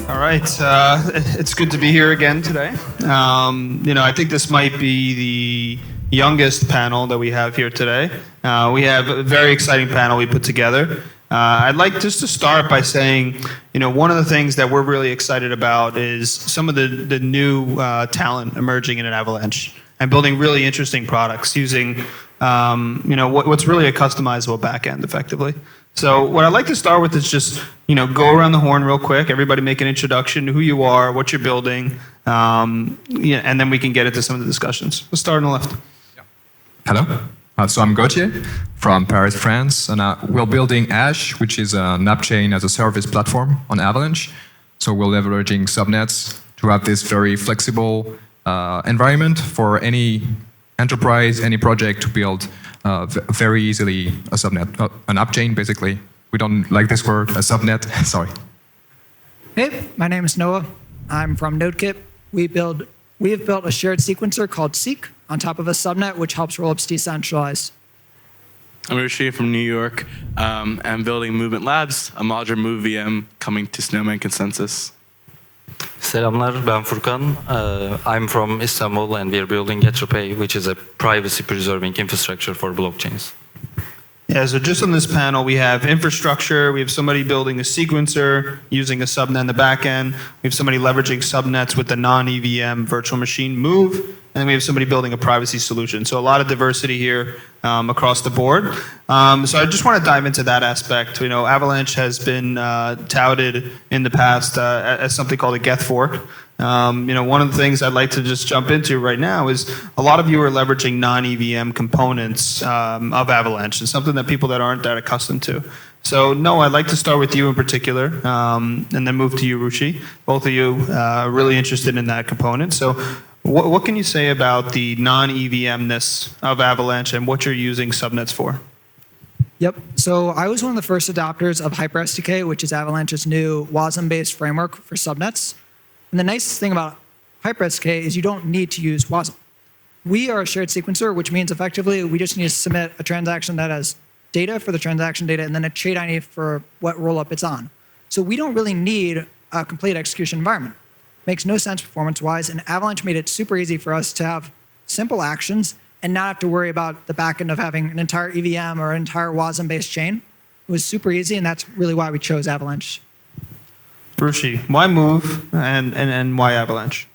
All right, it's good to be here again today. I think this might be the youngest panel that we have here today. We have a very exciting panel we put together. I'd like just to start by saying, one of the things that we're really excited about is some of the new talent emerging in an Avalanche and building really interesting products using, what's really a customizable backend effectively. So what I'd like to start with is just, go around the horn real quick. Everybody make an introduction to who you are, what you're building, and then we can get into some of the discussions. We'll start on the left. Hello. So I'm Gauthier from Paris, France, and we're building Ash, which is an app chain as a service platform on Avalanche. So we're leveraging Subnets to have this very flexible environment for any enterprise, any project to build very easily a subnet, an app chain basically. We don't like this word, a subnet, sorry. Hey, my name is Noah. I'm from NodeKit. We have built a shared sequencer called Seek on top of a subnet, which helps rollups decentralized. I'm Rushi from New York. I'm building Movement Labs, a modular move VM coming to Snowman Consensus. Selamlar, ben Furkan. I'm from Istanbul and we're building EtraPay, which is a privacy-preserving infrastructure for blockchains. Yeah, so just on this panel, we have infrastructure, we have somebody building a sequencer using a subnet in the back end, we have somebody leveraging subnets with the non-EVM virtual machine move, and then we have somebody building a privacy solution. So a lot of diversity here across the board. So I just want to dive into that aspect. Avalanche has been touted in the past as something called a Geth fork. One of the things I'd like to just jump into right now is a lot of you are leveraging non-EVM components of Avalanche. It's something that people that aren't that accustomed to. So Noah, I'd like to start with you in particular, and then move to you, Rushi. Both of you are really interested in that component. So what can you say about the non-EVM-ness of Avalanche and what you're using subnets for? Yep. So I was one of the first adopters of HyperSDK, which is Avalanche's new WASM-based framework for subnets. And the nicest thing about HyperSDK is you don't need to use WASM. We are a shared sequencer, which means effectively we just need to submit a transaction that has data for the transaction data and then a trait ID for what rollup it's on. So we don't really need a complete execution environment. Makes no sense performance-wise, and Avalanche made it super easy for us to have simple actions and not have to worry about the backend of having an entire EVM or an entire WASM-based chain. It was super easy, and that's really why we chose Avalanche. Rushi, why move and why Avalanche?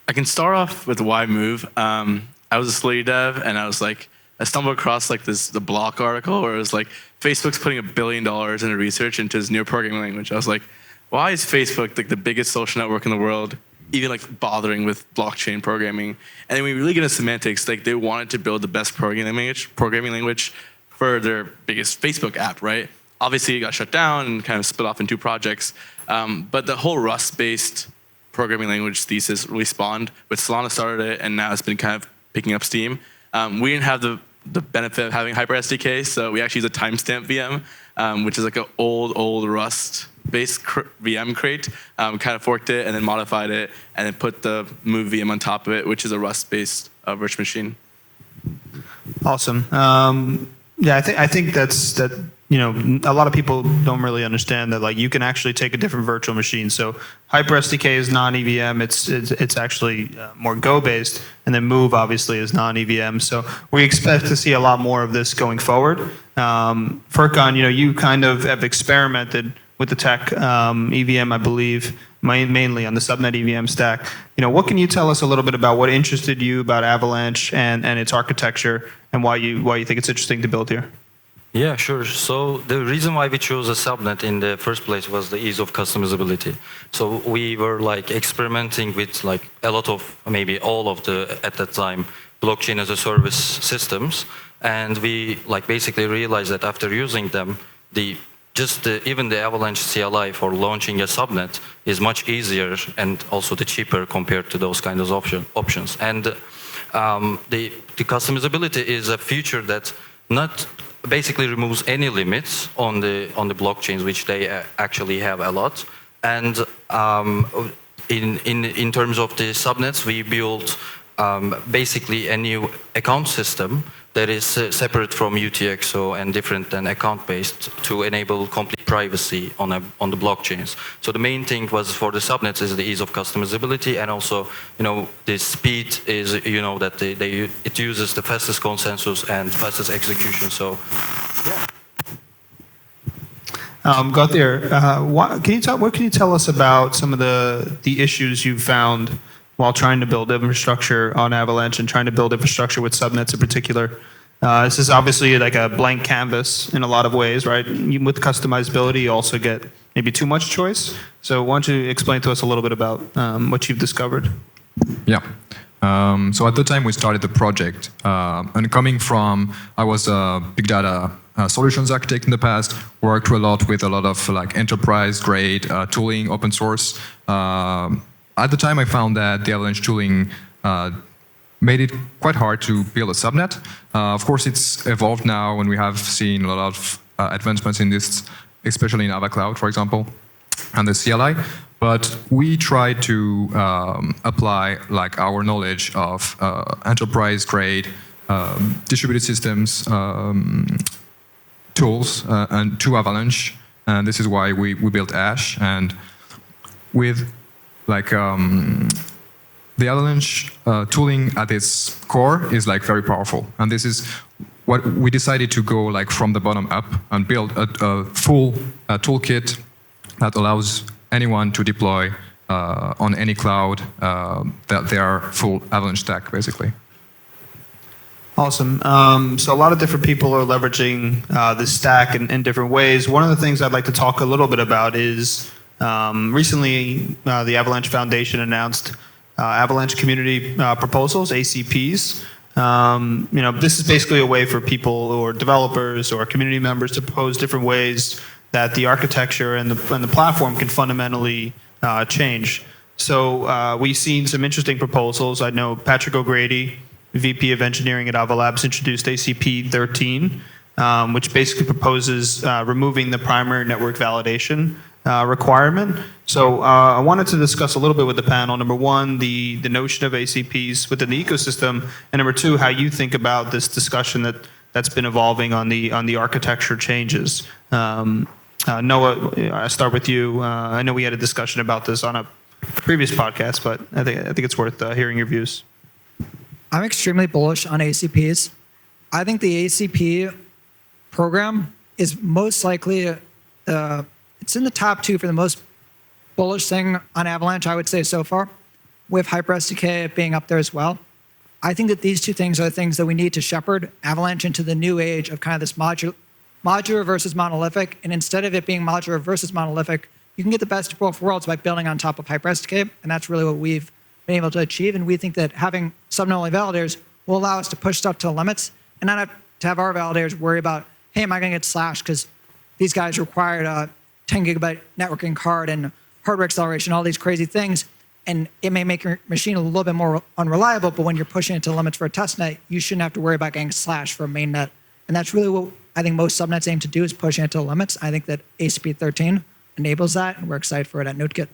I can start off with why move. I was a Slate dev, and I stumbled across the Block article where it was like, Facebook's putting $1 billion into research into this new programming language. I was like, why is Facebook the biggest social network in the world even bothering with blockchain programming? And then we really get into semantics. They wanted to build the best programming language for their biggest Facebook app, right? Obviously, it got shut down and kind of split off in two projects. But the whole Rust-based programming language thesis really spawned. With Solana started it, and now it's been kind of picking up steam. We didn't have the benefit of having HyperSDK, so we actually use a timestamp VM, which is like an old Rust-based VM crate. Kind of forked it and then modified it, and then put the move VM on top of it, which is a Rust-based virtual machine. Awesome. Yeah, I think that's a lot of people don't really understand that you can actually take a different virtual machine. So HyperSDK is non-EVM. It's actually more Go-based, and then Move obviously is non-EVM. So we expect to see a lot more of this going forward. Furkan, you kind of have experimented with the tech EVM, I believe, mainly on the Subnet EVM stack. What can you tell us a little bit about what interested you about Avalanche and its architecture, and why you think it's interesting to build here? Yeah, sure. So the reason why we chose a subnet in the first place was the ease of customizability. So we were experimenting with a lot of, maybe all of the, at that time, blockchain as a service systems. And we basically realized that after using them, even the Avalanche CLI for launching a subnet is much easier and also the cheaper compared to those kinds of options. And the customizability is a feature that not basically removes any limits on the blockchains, which they actually have a lot. And in terms of the subnets, we built basically a new account system that is separate from UTXO and different than account-based to enable complete privacy on the blockchains. So the main thing was for the subnets is the ease of customizability, and also the speed is that it uses the fastest consensus and fastest execution. So yeah. Gauthier, what can you tell us about some of the issues you've found while trying to build infrastructure on Avalanche and trying to build infrastructure with subnets in particular? This is obviously like a blank canvas in a lot of ways, right? With customizability, you also get maybe too much choice. So why don't you explain to us a little bit about what you've discovered? Yeah. So at the time we started the project, and I was a big data solutions architect in the past, worked a lot with a lot of like enterprise grade tooling, open source. At the time I found that the Avalanche tooling made it quite hard to build a subnet. Of course it's evolved now, and we have seen a lot of advancements in this, especially in AvaCloud, for example, and the CLI. But we try to apply like our knowledge of enterprise-grade distributed systems tools and to Avalanche, and this is why we built Ash. And with like the Avalanche tooling at its core is like very powerful, and this is what we decided to go like from the bottom up and build a full toolkit that allows anyone to deploy on any cloud their full Avalanche stack, basically. Awesome. So a lot of different people are leveraging the stack in different ways. One of the things I'd like to talk a little bit about is recently the Avalanche Foundation announced Avalanche Community Proposals, ACPs. This is basically a way for people or developers or community members to propose different ways that the architecture and the platform can fundamentally change. So we've seen some interesting proposals. I know Patrick O'Grady, VP of Engineering at Avalabs, introduced ACP 13, which basically proposes removing the primary network validation requirement. So I wanted to discuss a little bit with the panel. Number one, the notion of ACPs within the ecosystem, and number two, how you think about this discussion that's been evolving on the architecture changes. Noah, I start with you. I know we had a discussion about this on a previous podcast, but I think it's worth hearing your views. I'm extremely bullish on ACPs. I think the ACP program is most likely, it's in the top two for the most bullish thing on Avalanche, I would say so far, with HyperSDK being up there as well. I think that these two things are the things that we need to shepherd Avalanche into the new age of kind of this modular versus monolithic. And instead of it being modular versus monolithic, you can get the best of both worlds by building on top of HyperSDK. And that's really what we've been able to achieve. And we think that having subnet-only validators will allow us to push stuff to the limits and not have to have our validators worry about, hey, am I going to get slashed because these guys required a 10 gigabyte networking card and hardware acceleration, all these crazy things. And it may make your machine a little bit more unreliable, but when you're pushing it to the limits for a testnet, you shouldn't have to worry about getting slashed for a mainnet. And that's really what I think most subnets aim to do, is pushing it to the limits. I think that ACP 13 enables that, and we're excited for it at NodeKit.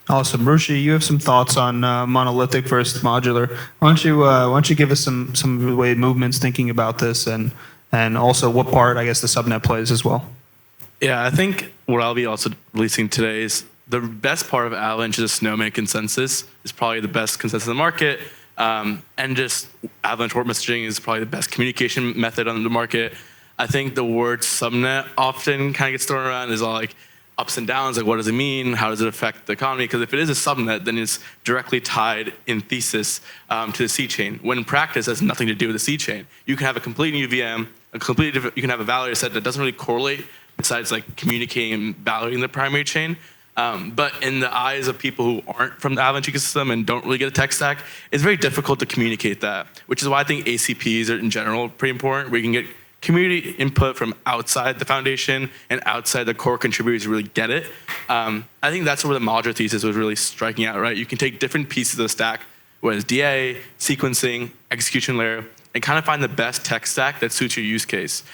Awesome. Rushi, you have some thoughts on monolithic versus modular. Why don't you give us some of the way movements thinking about this, and also what part, I guess, the subnet plays as well? Yeah, I think what I'll be also releasing today is the best part of Avalanche is a snowman consensus. It's probably the best consensus in the market. And just Avalanche work messaging is probably the best communication method on the market. I think the word subnet often kind of gets thrown around. There's all like ups and downs, like what does it mean? How does it affect the economy? Because if it is a subnet, then it's directly tied in thesis to the C chain. When in practice, it has nothing to do with the C chain. You can have a complete new VM, you can have a validator set that doesn't really correlate besides like communicating and validating the primary chain. But in the eyes of people who aren't from the Avalanche ecosystem and don't really get a tech stack, it's very difficult to communicate that, which is why I think ACPs are in general pretty important, where you can get community input from outside the foundation and outside the core contributors who really get it. I think that's where the modular thesis was really striking out, right? You can take different pieces of the stack, whether it's DA, sequencing, execution layer, and kind of find the best tech stack that suits your use case.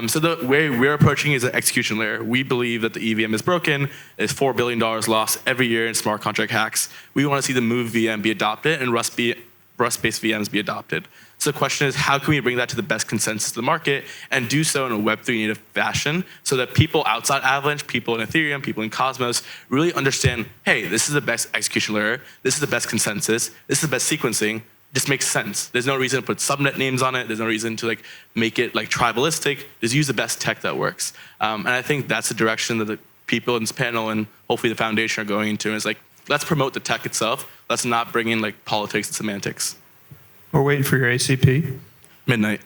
So the way we're approaching is an execution layer. We believe that the EVM is broken. There's $4 billion lost every year in smart contract hacks. We want to see the Move VM be adopted and Rust be Rust-based VMs be adopted. So the question is, how can we bring that to the best consensus of the market and do so in a Web3 native fashion so that people outside Avalanche, people in Ethereum, people in Cosmos really understand, hey, this is the best execution layer, this is the best consensus, this is the best sequencing. Just makes sense. There's no reason to put subnet names on it. There's no reason to like make it like tribalistic. Just use the best tech that works. And I think that's the direction that the people in this panel and hopefully the foundation are going into. Is like, let's promote the tech itself. Let's not bring in like politics and semantics. We're waiting for your ACP. Midnight.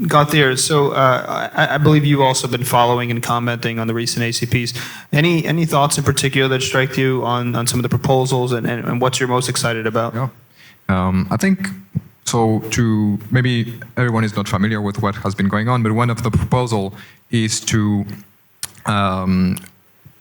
Gauthier, so I believe you've also been following and commenting on the recent ACPs. Any thoughts in particular that strike you on some of the proposals and what you're most excited about? Yeah. I think, so to, maybe everyone is not familiar with what has been going on, but one of the proposal is to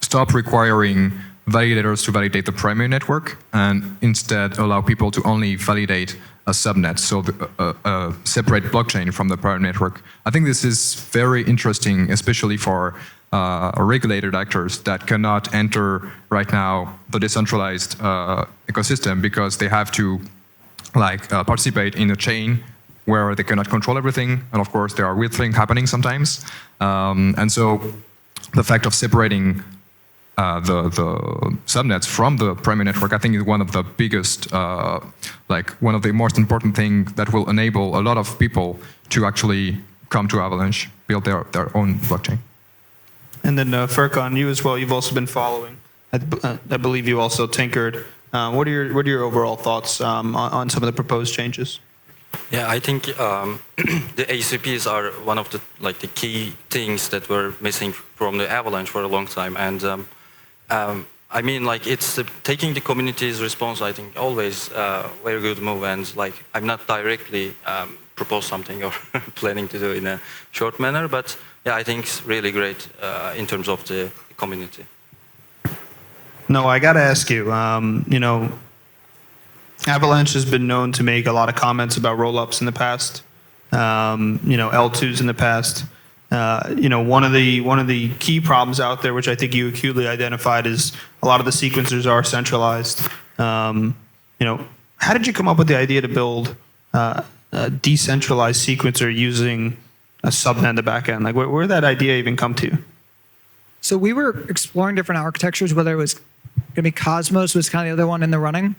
stop requiring validators to validate the primary network and instead allow people to only validate a subnet, so a separate blockchain from the primary network. I think this is very interesting, especially for regulated actors that cannot enter right now the decentralized ecosystem because they have to participate in a chain where they cannot control everything. And of course, there are weird things happening sometimes. And so the fact of separating the subnets from the primary network, I think is one of the biggest, one of the most important things that will enable a lot of people to actually come to Avalanche, build their own blockchain. And then Furkan, you as well, you've also been following. I believe you also tinkered. What are your overall thoughts on some of the proposed changes? Yeah, I think the ACPs are one of the the key things that were missing from the Avalanche for a long time, and I mean, it's taking the community's response. I think always very good move, and I'm not directly propose something or planning to do in a short manner, but yeah, I think it's really great in terms of the community. No, I got to ask you. Avalanche has been known to make a lot of comments about rollups in the past. L2s in the past. One of the key problems out there, which I think you acutely identified, is a lot of the sequencers are centralized. How did you come up with the idea to build a decentralized sequencer using a subnet in the back end? Where did that idea even come to? So we were exploring different architectures, whether it was going to be Cosmos was kind of the other one in the running.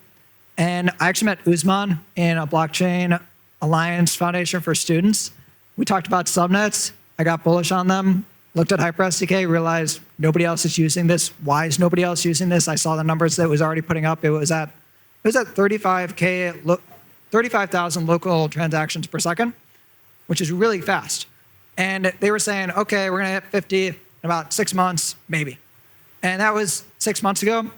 And I actually met Usman in a blockchain alliance foundation for students. We talked about subnets. I got bullish on them, looked at HyperSDK, realized nobody else is using this. Why is nobody else using this? I saw the numbers that it was already putting up. It was at 35,000 local transactions per second, which is really fast. And they were saying, okay, we're going to hit 50 in about 6 months, maybe. And that was 6 months ago.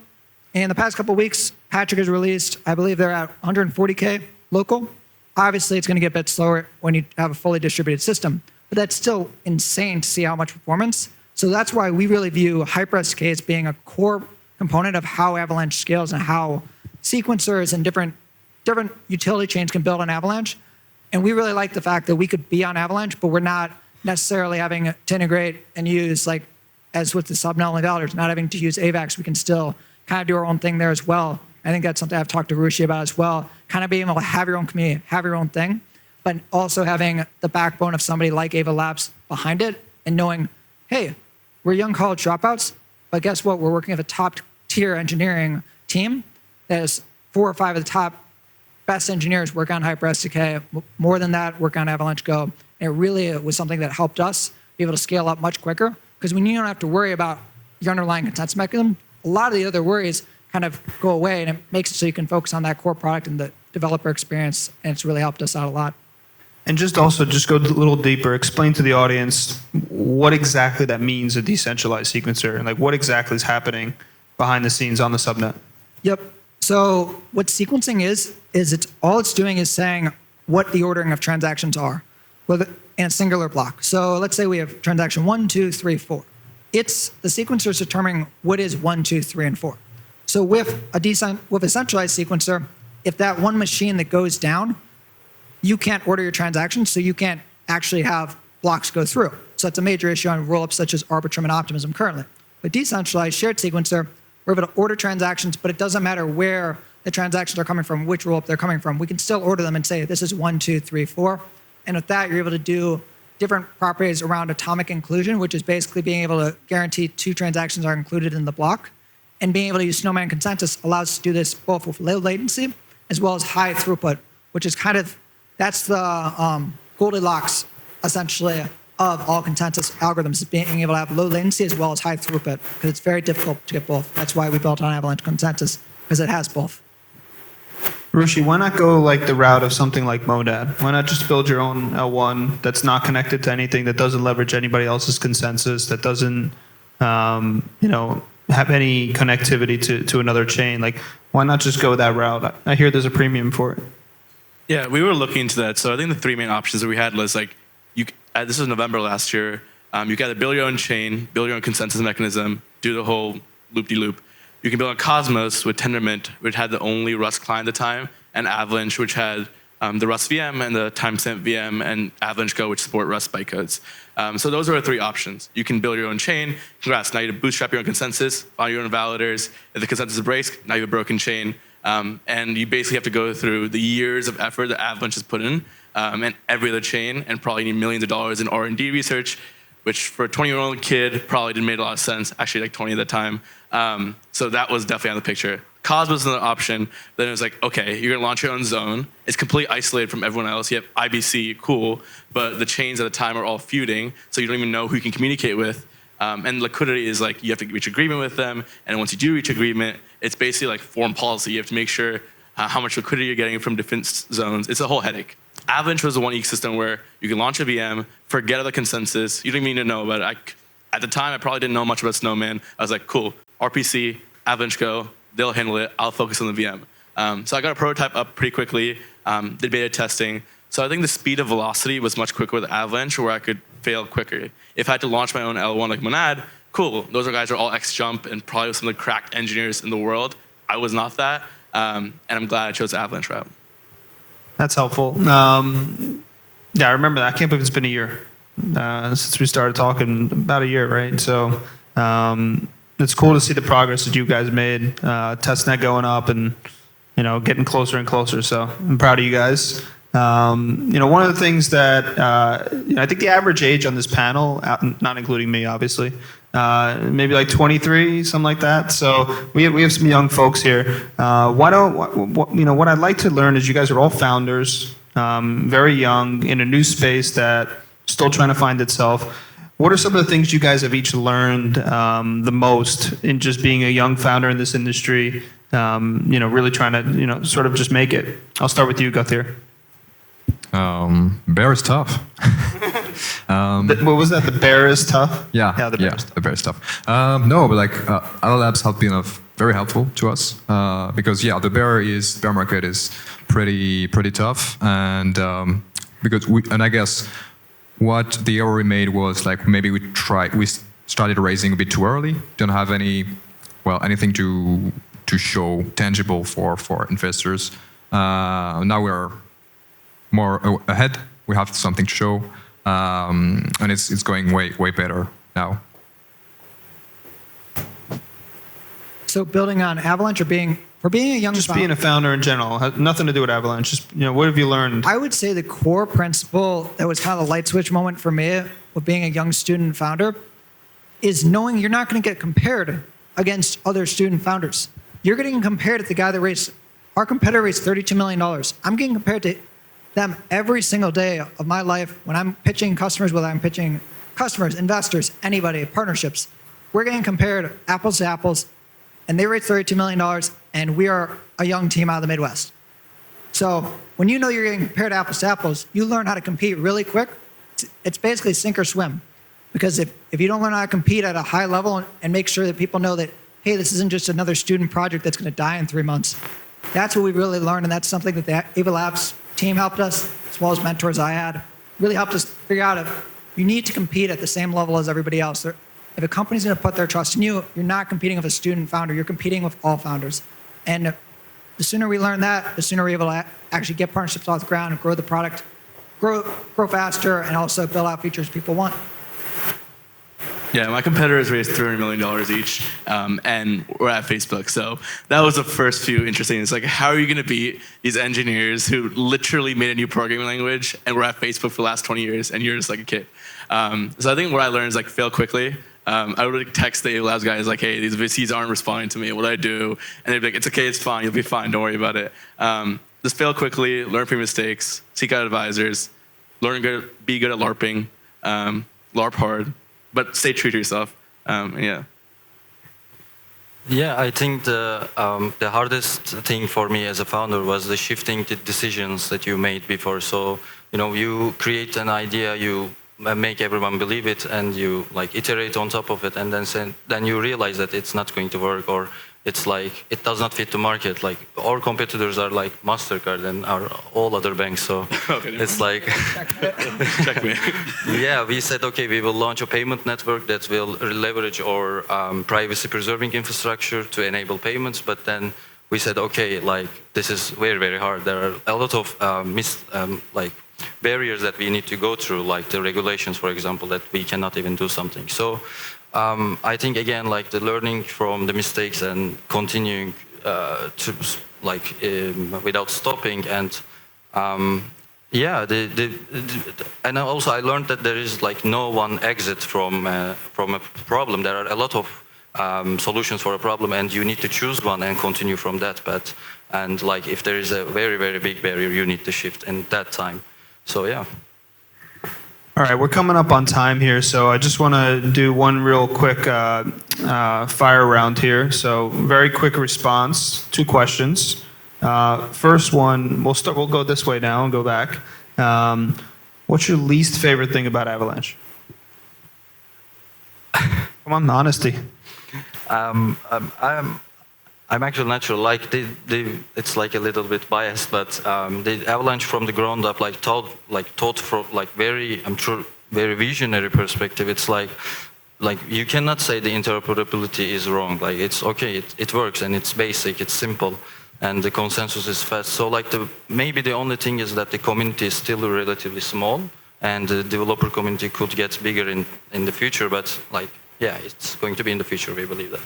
In the past couple of weeks, Patrick has released, I believe they're at 140K local. Obviously, it's going to get a bit slower when you have a fully distributed system, but that's still insane to see how much performance. So that's why we really view HyperSDK as being a core component of how Avalanche scales and how sequencers and different utility chains can build on Avalanche. And we really like the fact that we could be on Avalanche, but we're not necessarily having to integrate and use, as with the subnet validators, not having to use AVAX. We can still kind of do our own thing there as well. I think that's something I've talked to Rushi about as well, kind of being able to have your own community, have your own thing, but also having the backbone of somebody like Ava Labs behind it and knowing, hey, we're young college dropouts, but guess what? We're working with a top-tier engineering team that is 4 or 5 of the top best engineers work on HyperSDK. More than that, work on Avalanche Go. And it really was something that helped us be able to scale up much quicker, because when you don't have to worry about your underlying consensus mechanism, a lot of the other worries kind of go away, and it makes it so you can focus on that core product and the developer experience, and it's really helped us out a lot. And just go a little deeper, explain to the audience what exactly that means, a decentralized sequencer, and what exactly is happening behind the scenes on the subnet. Yep. So what sequencing is all it's doing is saying what the ordering of transactions are in a singular block. So let's say we have transaction 1, 2, 3, 4. It's the sequencer is determining what is 1, 2, 3, and 4. So with a centralized sequencer, if that one machine that goes down, you can't order your transactions, so you can't actually have blocks go through. So that's a major issue on rollups such as Arbitrum and Optimism currently. With decentralized shared sequencer, we're able to order transactions, but it doesn't matter where the transactions are coming from, which rollup they're coming from. We can still order them and say, this is 1, 2, 3, 4. And with that, you're able to do different properties around atomic inclusion, which is basically being able to guarantee 2 transactions are included in the block. And being able to use Snowman consensus allows us to do this both with low latency as well as high throughput, which is that's the Goldilocks, essentially, of all consensus algorithms, is being able to have low latency as well as high throughput, because it's very difficult to get both. That's why we built on Avalanche consensus, because it has both. Rushi, why not go like the route of something like Monad? Why not just build your own L1 that's not connected to anything, that doesn't leverage anybody else's consensus, that doesn't, have any connectivity to another chain? Like, why not just go that route? I hear there's a premium for it. Yeah, we were looking into that. So I think the 3 main options that we had was like, this was November last year. You got to build your own chain, build your own consensus mechanism, do the whole loop-de-loop. You can build on Cosmos with Tendermint, which had the only Rust client at the time, and Avalanche, which had the Rust VM and the timestamp VM, and Avalanche Go, which support Rust bytecodes. So those are the 3 options. You can build your own chain. Congrats, now you bootstrap your own consensus, find your own validators. If the consensus breaks, now you have a broken chain. And you basically have to go through the years of effort that Avalanche has put in, and every other chain, and probably need millions of dollars in R&D research, which for a 20-year-old kid probably didn't make a lot of sense, actually like 20 at that time. So that was definitely on the picture. Cosmos is another option. Then it was like, okay, you're gonna launch your own zone. It's completely isolated from everyone else. You have IBC, cool, but the chains at the time are all feuding, so you don't even know who you can communicate with. And liquidity is like, you have to reach agreement with them, and once you do reach agreement, it's basically like foreign policy. You have to make sure how much liquidity you're getting from different zones. It's a whole headache. Avalanche was the one ecosystem where you can launch a VM, forget the consensus, you don't even need to know about it. At the time, I probably didn't know much about Snowman. I was like, cool, RPC, Avalanche Go, they'll handle it, I'll focus on the VM. So I got a prototype up pretty quickly, did beta testing. So I think the speed of velocity was much quicker with Avalanche, where I could fail quicker. If I had to launch my own L1 like Monad, cool, those guys are all X-Jump and probably some of the cracked engineers in the world. I was not that, and I'm glad I chose the Avalanche route. That's helpful. Yeah, I remember that. I can't believe it's been a year since we started talking. About a year, right? So it's cool to see the progress that you guys made. Testnet going up and getting closer and closer. So I'm proud of you guys. One of the things that I think the average age on this panel, not including me, obviously, maybe like 23, something like that. So we have some young folks here. What I'd like to learn is you guys are all founders, very young, in a new space that still trying to find itself. What are some of the things you guys have each learned the most in just being a young founder in this industry? Really trying to sort of just make it. I'll start with you, Gauthier. Bear is tough. What was that? The bear is tough? Yeah, the bear is tough. the bear is tough. No, but like our labs have been very helpful to us because the bear market is pretty tough, and I guess what the error we made was like maybe we started raising a bit too early. Don't have anything to show tangible for investors. Now we're more ahead. We have something to show, and it's going way better now. So building on Avalanche or being a young just being a founder in general, has nothing to do with Avalanche. Just what have you learned? I would say the core principle that was kind of the light switch moment for me with being a young student founder is knowing you're not going to get compared against other student founders. You're getting compared to the guy that raised, our competitor raised $32 million. I'm getting compared to them every single day of my life when I'm pitching customers, whether I'm pitching customers, investors, anybody, partnerships. We're getting compared apples to apples, and they raised $32 million, and we are a young team out of the Midwest. So when you know you're getting compared apples to apples, you learn how to compete really quick. It's basically sink or swim. Because if you don't learn how to compete at a high level and make sure that people know that, hey, this isn't just another student project that's going to die in 3 months, that's what we really learned, and that's something that the Ava Labs team helped us, as well as mentors I had, really helped us figure out if you need to compete at the same level as everybody else. If a company's going to put their trust in you, you're not competing with a student founder, you're competing with all founders. And the sooner we learn that, the sooner we're able to actually get partnerships off the ground and grow the product, grow faster, and also build out features people want. Yeah, my competitors raised $300 million each, and we're at Facebook. So that was the first few interesting. It's like, how are you going to beat these engineers who literally made a new programming language and were at Facebook for the last 20 years, and you're just like a kid? So I think what I learned is like fail quickly. I would text the labs guys like, hey, these VCs aren't responding to me. What do I do? And they'd be like, it's okay, it's fine, you'll be fine, don't worry about it. Just fail quickly, learn from your mistakes, seek out advisors, be good at LARPing, LARP hard, but stay true to yourself. Yeah. Yeah, I think the hardest thing for me as a founder was the shifting the decisions that you made before. So, you create an idea, you make everyone believe it, and you like iterate on top of it, and then you realize that it's not going to work, or it's like it does not fit the market. Like our competitors are like MasterCard and all other banks, so okay, it's like check me. Yeah, we said okay, we will launch a payment network that will leverage our privacy preserving infrastructure to enable payments, but then we said okay, like this is very, very hard. There are a lot of barriers that we need to go through, like the regulations, for example, that we cannot even do something. So I think again, like the learning from the mistakes and continuing to without stopping, and yeah, and also I learned that there is like no one exit from a problem. There are a lot of solutions for a problem, and you need to choose one and continue from that path. And like if there is a very, very big barrier, you need to shift in that time. So yeah. All right, we're coming up on time here, so I just want to do one real quick fire round here. So very quick response, 2 questions. First one, we'll go this way now and go back. What's your least favorite thing about Avalanche? Come on, honesty. I'm actually not sure. Like it's like a little bit biased, but the Avalanche from the ground up, thought from very, I'm sure, very visionary perspective. It's like you cannot say the interoperability is wrong. Like it's okay, it works, and it's basic, it's simple, and the consensus is fast. So like maybe the only thing is that the community is still relatively small, and the developer community could get bigger in the future. But like yeah, it's going to be in the future. We believe that.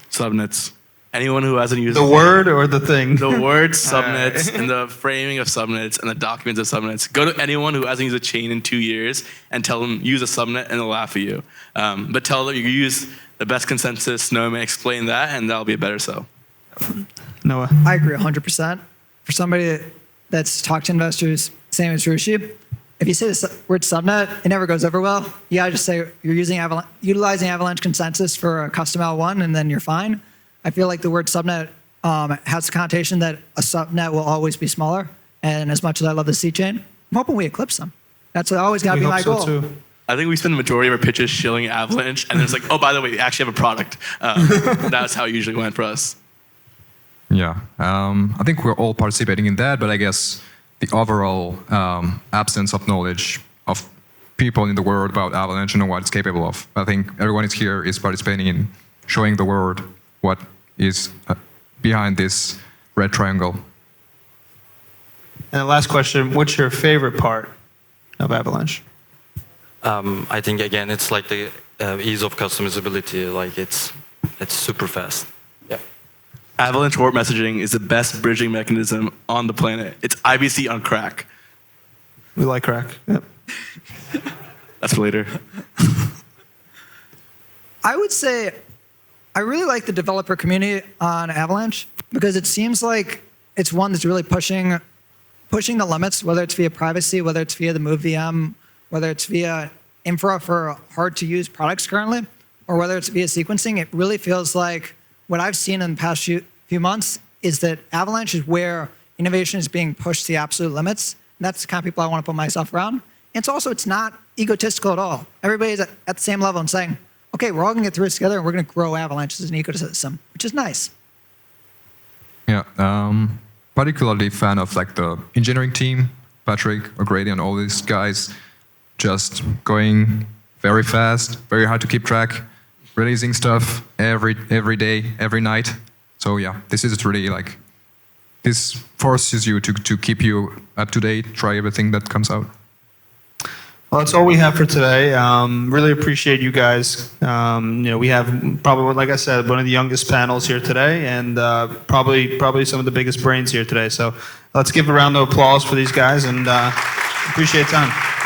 Subnets. Anyone who hasn't used the word or the thing? The word subnets and the framing of subnets and the documents of subnets. Go to anyone who hasn't used a chain in 2 years and tell them use a subnet, and they'll laugh at you. But tell them you use the best consensus, Snowman, explain that, and that'll be a better sell. Noah? I agree 100%. For somebody that's talked to investors, same as Rushi, if you say the word subnet, it never goes over well. You gotta just say you're utilizing Avalanche consensus for a custom L1, and then you're fine. I feel like the word subnet has the connotation that a subnet will always be smaller. And as much as I love the C chain, I'm hoping we eclipse them. That's always got to be my goal. Too. I think we spend the majority of our pitches shilling Avalanche, and then it's like, oh, by the way, we actually have a product. That's how it usually went for us. Yeah, I think we're all participating in that, but I guess the overall absence of knowledge of people in the world about Avalanche and what it's capable of. I think everyone is here is participating in showing the world what is behind this red triangle. And the last question, what's your favorite part of Avalanche? I think again, it's like the ease of customizability. Like it's super fast. Yeah. Avalanche warp messaging is the best bridging mechanism on the planet. It's IBC on crack. We like crack. Yep. That's for later. I would say I really like the developer community on Avalanche because it seems like it's one that's really pushing the limits, whether it's via privacy, whether it's via the Move VM, whether it's via infra for hard-to-use products currently, or whether it's via sequencing. It really feels like what I've seen in the past few months is that Avalanche is where innovation is being pushed to the absolute limits. And that's the kind of people I want to put myself around. And it's not egotistical at all. Everybody's at the same level and saying, okay, we're all going to get through this together, and we're going to grow Avalanche as an ecosystem, which is nice. Yeah, particularly fan of like the engineering team, Patrick, O'Grady, and all these guys, just going very fast, very hard to keep track, releasing stuff every day, every night. So yeah, this is really like, this forces you to keep you up to date, try everything that comes out. Well, that's all we have for today. Really appreciate you guys. We have probably, like I said, one of the youngest panels here today, and probably some of the biggest brains here today. So let's give a round of applause for these guys, and appreciate time.